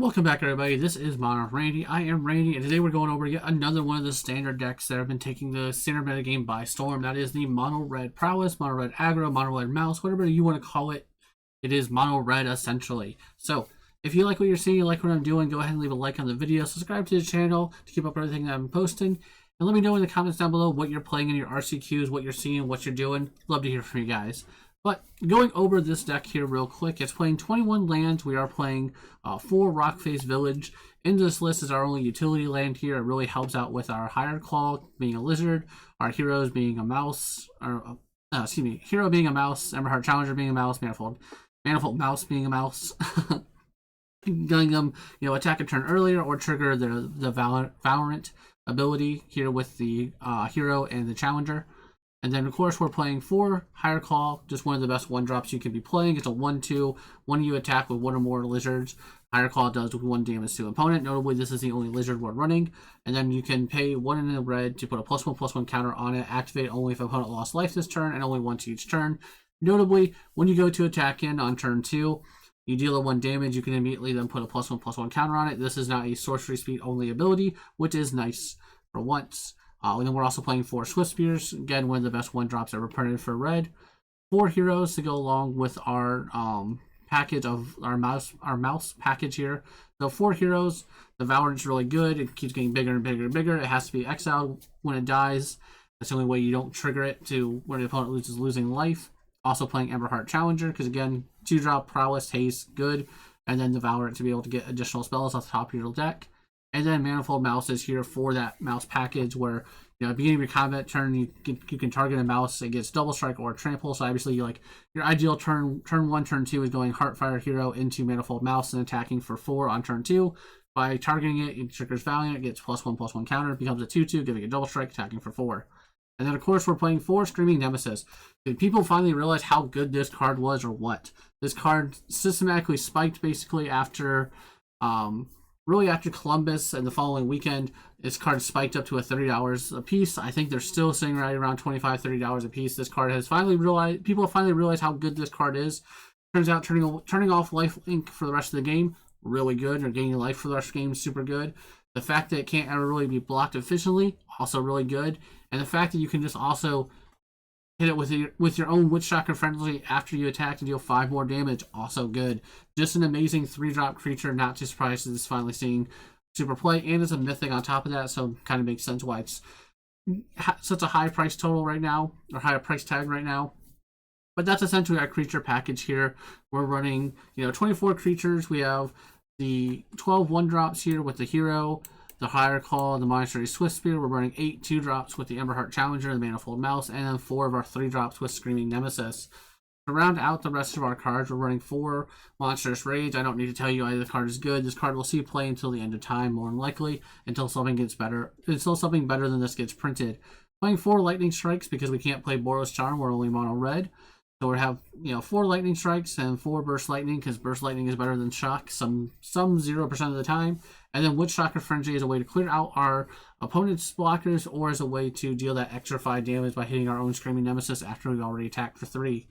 Welcome back, everybody. This is Monarch Randy. I am Randy, and today we're going over yet another one of the standard decks that have been taking the standard metagame by storm. That is the Mono Red Prowess, Mono Red Aggro, Mono Red Mouse, whatever you want to call it. It is Mono Red, essentially. So, if you like what you're seeing, you like what I'm doing, go ahead and leave a like on the video. Subscribe to the channel to keep up with everything that I'm posting. And let me know in the comments down below what you're playing in your RCQs, what you're seeing, what you're doing. Love to hear from you guys. But going over this deck here real quick, it's playing 21 lands. We are playing 4 Rockface Village. In this list is our only utility land here. It really helps out with our Hired Claw being a lizard, our heroes being a mouse, or hero being a mouse, Emberheart Challenger being a mouse, Manifold Mouse being a mouse. Getting them, attack a turn earlier or trigger the Valorant ability here with the hero and the challenger. And then, of course, we're playing 4 Hired Claw, just one of the best 1-drops you can be playing. It's a 1/2. When you attack with 1 or more lizards, Hired Claw does 1 damage to opponent. Notably, this is the only lizard we're running. And then you can pay 1 in the red to put a +1/+1 counter on it. Activate only if opponent lost life this turn, and only once each turn. Notably, when you go to attack in on turn 2, you deal a 1 damage, you can immediately then put a +1/+1 counter on it. This is not a sorcery speed only ability, which is nice for once. And then we're also playing 4 Swift Spears. Again, one of the best 1-drops ever printed for red. 4 heroes to go along with our package of our mouse package here. So 4 heroes. The Valorant's really good. It keeps getting bigger and bigger and bigger. It has to be exiled when it dies. That's the only way you don't trigger it to when the opponent losing life. Also playing Emberheart Challenger, because again, 2-drop, Prowess, Haste, good. And then the Valorant to be able to get additional spells off the top of your deck. And then Manifold Mouse is here for that mouse package where, at the beginning of your combat turn, you can target a mouse. It gets double strike or trample. So obviously, your ideal turn 1, turn 2 is going Heartfire Hero into Manifold Mouse and attacking for 4 on turn 2. By targeting it, it triggers Valiant. It gets +1/+1 counter. It becomes a 2/2, giving a double strike, attacking for 4. And then, of course, we're playing 4 Screaming Nemesis. Did people finally realize how good this card was, or what? This card systematically spiked basically after really after Columbus and the following weekend. This card spiked up to $30 a piece. I think they're still sitting right around $25-30 a piece. This card has people have finally realized how good this card is. Turns out turning off lifelink for the rest of the game, really good, or gaining life for the rest of the game, super good. The fact that it can't ever really be blocked efficiently, also really good. And the fact that you can just also hit it with your own Witchstalker Frenzy after you attack to deal 5 more damage, also good. Just an amazing 3-drop creature. Not too surprised that it's finally seeing super play, and it's a mythic on top of that, so kind of makes sense why it's such a high price total right now, or higher price tag right now. But that's essentially our creature package here. We're running 24 creatures. We have the 12 1-drops here with the hero, the Hired Claw, the Monastery Swift Spear. We're running 8 2-drops with the Emberheart Challenger, the Manifold Mouse, and then 4 of our 3-drops with Screaming Nemesis. To round out the rest of our cards, we're running 4 Monstrous Rage. I don't need to tell you either the card is good. This card will see play until the end of time, more than likely, until something gets better. Until something better than this gets printed. Playing 4 Lightning Strikes because we can't play Boros Charm. We're only mono red. So we have 4 Lightning Strikes and 4 Burst Lightning, because Burst Lightning is better than Shock some 0% of the time. And then Witchstalker Frenzy is a way to clear out our opponent's blockers, or as a way to deal that extra 5 damage by hitting our own Screaming Nemesis after we've already attacked for 3.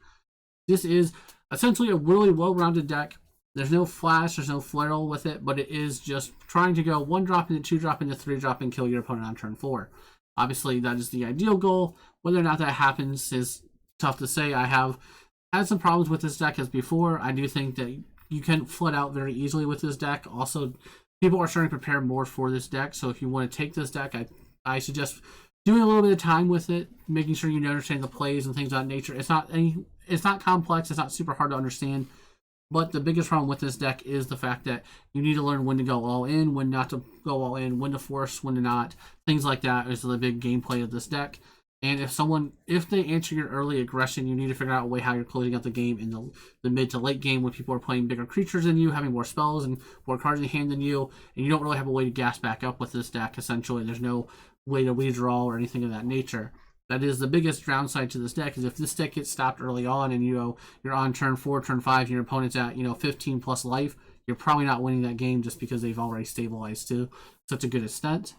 This is essentially a really well-rounded deck. There's no flash, there's no flail with it, but it is just trying to go 1-drop into 2-drop into 3-drop and kill your opponent on turn 4. Obviously, that is the ideal goal. Whether or not that happens is tough to say. I have had some problems with this deck as before. I do think that you can flood out very easily with this deck. Also, people are starting to prepare more for this deck, so if you want to take this deck, I suggest doing a little bit of time with it, making sure you understand the plays and things of that nature. It's not complex, it's not super hard to understand, but the biggest problem with this deck is the fact that you need to learn when to go all in, when not to go all in, when to force, when to not. Things like that is the big gameplay of this deck. And if they answer your early aggression, you need to figure out a way how you're closing out the game in the mid to late game when people are playing bigger creatures than you, having more spells and more cards in hand than you, and you don't really have a way to gas back up with this deck, essentially. There's no way to redraw or anything of that nature. That is the biggest downside to this deck, is if this deck gets stopped early on and you're on turn 4, turn 5, and your opponent's at 15 plus life, you're probably not winning that game just because they've already stabilized to such a good extent.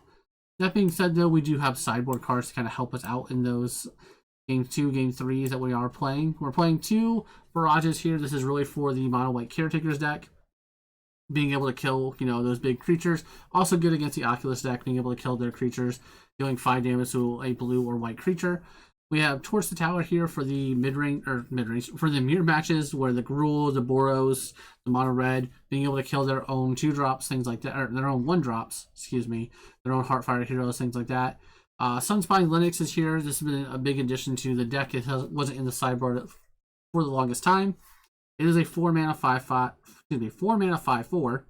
That being said, though, we do have sideboard cards to kind of help us out in those Game 2, Game 3s that we are playing. We're playing 2 Barrages here. This is really for the Mono White Caretakers deck. being able to kill, those big creatures. Also good against the Oculus deck, being able to kill their creatures, dealing 5 damage to a blue or white creature. We have Torch the Tower here for the mid-range, for the mirror matches where the Gruul, the Boros, the mono red, being able to kill their own 2-drops, things like that, or their own 1-drops, their own Heartfire heroes, things like that. Sunspine Linux is here. This has been a big addition to the deck. It wasn't in the sideboard for the longest time. It is a 4-mana 5/4.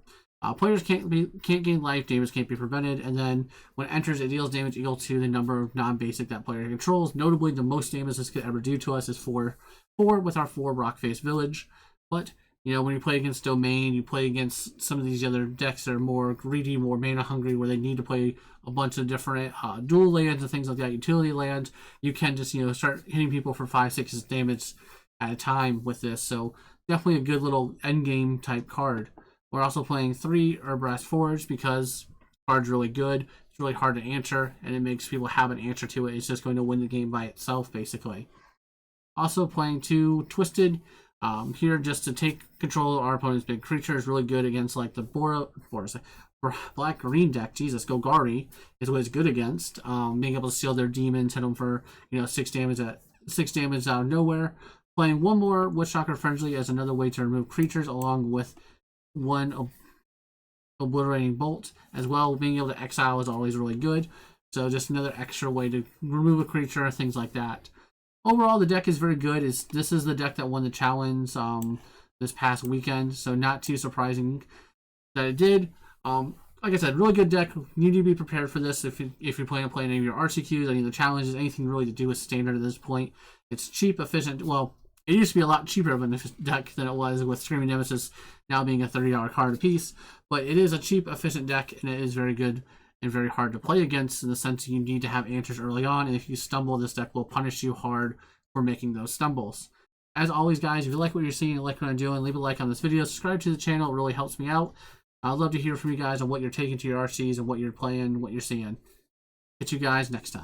Players can't gain life, damage can't be prevented, and then when it enters, it deals damage equal to the number of non-basic that player controls. Notably, the most damage this could ever do to us is 4 with our 4 Rockface Village. But, when you play against Domain, you play against some of these other decks that are more greedy, more mana hungry, where they need to play a bunch of different dual lands and things like that, utility lands, you can just, start hitting people for 5-6 damage at a time with this. So definitely a good little endgame type card. We're also playing 3 Urbrass Forge because the card's really good. It's really hard to answer, and it makes people have an answer to it. It's just going to win the game by itself, basically. Also playing 2 Twisted here just to take control of our opponent's big creature. Is really good against like the black-green deck. Jesus, Golgari is what it's good against. Being able to seal their demons, hit them for 6 damage out of nowhere. Playing 1 more Witchstalker Frenzy as another way to remove creatures, along with 1 Obliterating Bolt as well. Being able to exile is always really good. So just another extra way to remove a creature, things like that. Overall, the deck is very good. This is the deck that won the challenge this past weekend, so not too surprising that it did. Like I said, really good deck. You need to be prepared for this if you're planning on playing any of your RCQs, any of the challenges, anything really to do with Standard at this point. It's cheap, efficient. Well, it used to be a lot cheaper of a deck than it was with Screaming Nemesis now being a $30 card a piece. But it is a cheap, efficient deck, and it is very good and very hard to play against in the sense you need to have answers early on. And if you stumble, this deck will punish you hard for making those stumbles. As always, guys, if you like what you're seeing and like what I'm doing, leave a like on this video. Subscribe to the channel. It really helps me out. I'd love to hear from you guys on what you're taking to your RCs and what you're playing, what you're seeing. Catch you guys next time.